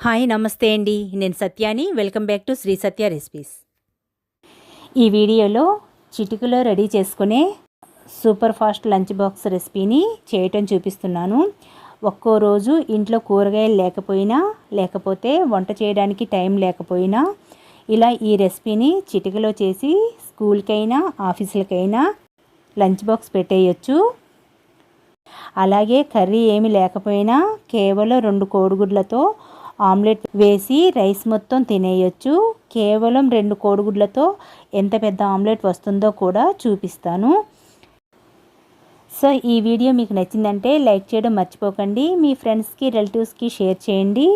Hi నమస్తే అండి, నేను Satyani. Welcome back to Sri Satya recipes. ఈ వీడియోలో చిటికలో రెడీ చేసుకునే సూపర్ ఫాస్ట్ లంచ్ బాక్స్ రెసిపీని చేయటం చూపిస్తున్నాను. ఒక్కో రోజు ఇంట్లో కూరగాయలు లేకపోతే వంట చేయడానికి టైం లేకపోయినా ఇలా ఈ రెసిపీని చిటికలో చేసి స్కూల్కైనా ఆఫీసులకైనా లంచ్ బాక్స్ పెట్టేయచ్చు. అలాగే కర్రీ ఏమి లేకపోయినా కేవలం 2 కోడిగుడ్లతో ఆమ్లెట్ వేసి రైస్ మొత్తం తినేయచ్చు. కేవలం 2 కోడిగుడ్లతో ఎంత పెద్ద ఆమ్లెట్ వస్తుందో కూడా చూపిస్తాను. సో ఈ వీడియో మీకు నచ్చిందంటే లైక్ చేయడం మర్చిపోకండి. మీ ఫ్రెండ్స్కి రిలేటివ్స్కి షేర్ చేయండి.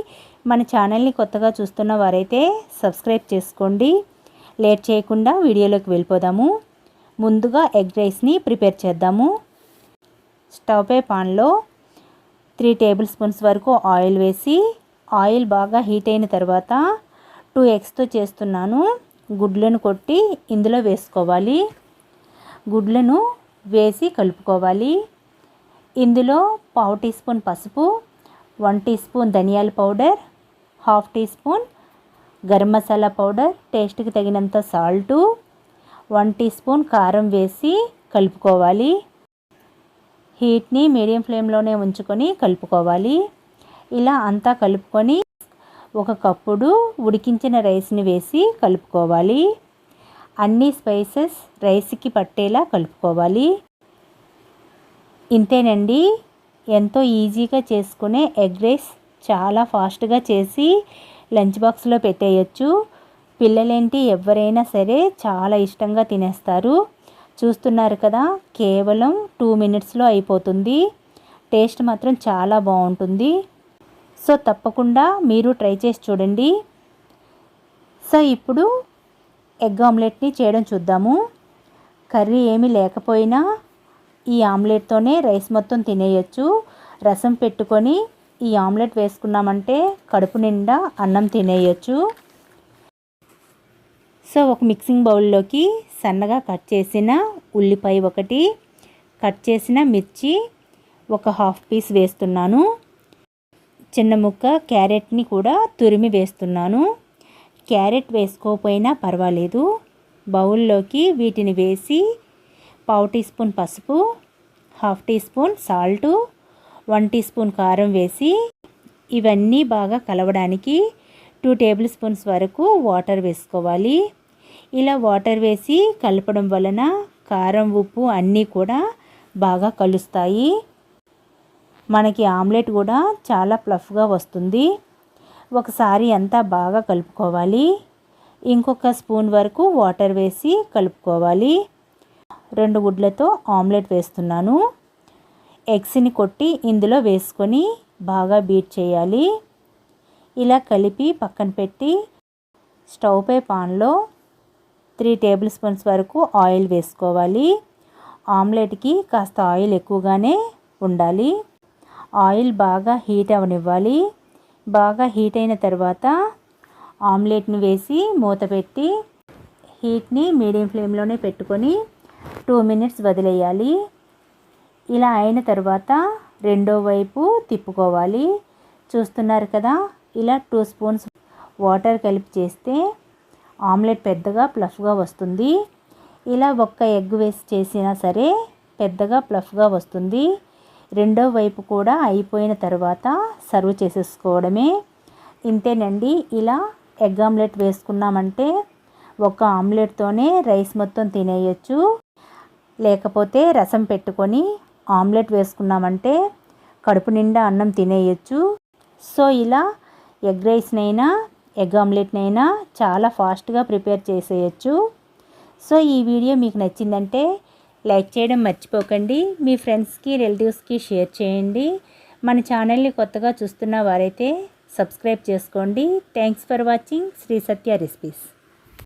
మన ఛానల్ని కొత్తగా చూస్తున్న వారైతే సబ్స్క్రైబ్ చేసుకోండి. లేట్ చేయకుండా వీడియోలోకి వెళ్ళిపోదాము. ముందుగా ఎగ్ రైస్ని ప్రిపేర్ చేద్దాము. స్టవ్ పై పాన్లో 3 టేబుల్ స్పూన్స్ వరకు ఆయిల్ వేసి ఆయిల్ బాగా హీట్ అయిన తర్వాత 2 ఎగ్స్తో చేస్తున్నాను. గుడ్లను కొట్టి ఇందులో వేసుకోవాలి. గుడ్లను వేసి కలుపుకోవాలి. ఇందులో 1/2 టీ స్పూన్ పసుపు, 1 టీ స్పూన్ ధనియాల powder, 1/2 teaspoon garam masala powder, టేస్ట్కి తగినంత సాల్టు, 1 టీ స్పూన్ కారం వేసి కలుపుకోవాలి. హీట్ని మీడియం ఫ్లేమ్లోనే ఉంచుకొని కలుపుకోవాలి. ఇలా అంతా కలుపుకొని 1 కప్పుడు ఉడికించిన రైస్ని వేసి కలుపుకోవాలి. అన్ని స్పైసెస్ రైస్కి పట్టేలా కలుపుకోవాలి. ఇంతేనండి, ఎంతో ఈజీగా చేసుకునే ఎగ్ రైస్ చాలా ఫాస్ట్గా చేసి లంచ్ బాక్స్లో పెట్టేయచ్చు. పిల్లలేంటి ఎవరైనా సరే చాలా ఇష్టంగా తినేస్తారు. చూస్తున్నారు కదా, కేవలం 2 మినిట్స్లో అయిపోతుంది. టేస్ట్ మాత్రం చాలా బాగుంటుంది. సో తప్పకుండా మీరు ట్రై చేసి చూడండి. సో ఇప్పుడు ఎగ్ ఆమ్లెట్ని చేయడం చూద్దాము. కర్రీ ఏమీ లేకపోయినా ఈ ఆమ్లెట్తోనే రైస్ మొత్తం తినేయచ్చు. రసం పెట్టుకొని ఈ ఆమ్లెట్ వేసుకున్నామంటే కడుపు నిండా అన్నం తినేయచ్చు. సో ఒక మిక్సింగ్ బౌల్లోకి సన్నగా కట్ చేసిన ఉల్లిపాయ 1, కట్ చేసిన మిర్చి 1/2 పీస్ వేస్తున్నాను. చిన్న ముక్క క్యారెట్ని కూడా తురిమి వేస్తున్నాను. క్యారెట్ వేసుకోకపోయినా పర్వాలేదు. బౌల్లోకి వీటిని వేసి 1/2 టీ స్పూన్ పసుపు, 1/2 teaspoon salt, 1 teaspoon కారం వేసి ఇవన్నీ బాగా కలవడానికి 2 టేబుల్ స్పూన్స్ వరకు వాటర్ వేసుకోవాలి. ఇలా వాటర్ వేసి కలపడం వలన కారం, ఉప్పు అన్నీ కూడా బాగా కలుస్తాయి. మనకి ఆమ్లెట్ కూడా చాలా ప్లఫ్గా వస్తుంది. ఒకసారి అంతా బాగా కలుపుకోవాలి. ఇంకొక స్పూన్ వరకు వాటర్ వేసి కలుపుకోవాలి. 2 గుడ్లతో ఆమ్లెట్ వేస్తున్నాను. ఎగ్స్ని కొట్టి ఇందులో వేసుకొని బాగా బీట్ చేయాలి. ఇలా కలిపి పక్కన పెట్టి స్టవ్ పై పాన్లో 3 టేబుల్ స్పూన్స్ వరకు ఆయిల్ వేసుకోవాలి. ఆమ్లెట్కి కాస్త ఆయిల్ ఎక్కువగానే ఉండాలి. ఆయిల్ బాగా హీట్ అవనివ్వాలి. బాగా హీట్ అయిన తర్వాత ఆమ్లెట్ని వేసి మూత పెట్టి హీట్ని మీడియం ఫ్లేమ్లోనే పెట్టుకొని 2 మినిట్స్ వదిలేయాలి. ఇలా అయిన తర్వాత రెండో వైపు తిప్పుకోవాలి. చూస్తున్నారు కదా, ఇలా 2 స్పూన్స్ వాటర్ కలిపి చేస్తే ఆమ్లెట్ పెద్దగా ప్లఫ్గా వస్తుంది. ఇలా 1 ఎగ్ వేసి చేసినా సరే పెద్దగా ప్లఫ్గా వస్తుంది. రెండో వైపు కూడా అయిపోయిన తర్వాత సర్వ్ చేసేసుకోవడమే. ఇంతేనండి, ఇలా ఎగ్ ఆమ్లెట్ వేసుకున్నామంటే 1 ఆమ్లెట్తోనే రైస్ మొత్తం తినేయచ్చు. లేకపోతే రసం పెట్టుకొని ఆమ్లెట్ వేసుకున్నామంటే కడుపు నిండా అన్నం తినేయచ్చు. సో ఇలా ఎగ్ రైస్నైనా ఎగ్ ఆమ్లెట్నైనా చాలా ఫాస్ట్గా ప్రిపేర్ చేసేయచ్చు. సో ఈ వీడియో మీకు నచ్చిందంటే లైక్ చేయడం మర్చిపోకండి. మీ ఫ్రెండ్స్కి రిలేటివ్స్కి షేర్ చేయండి. మన ఛానల్ని కొత్తగా చూస్తున్న వారైతే సబ్స్క్రైబ్ చేసుకోండి. Thanks for watching Shri Satya recipes.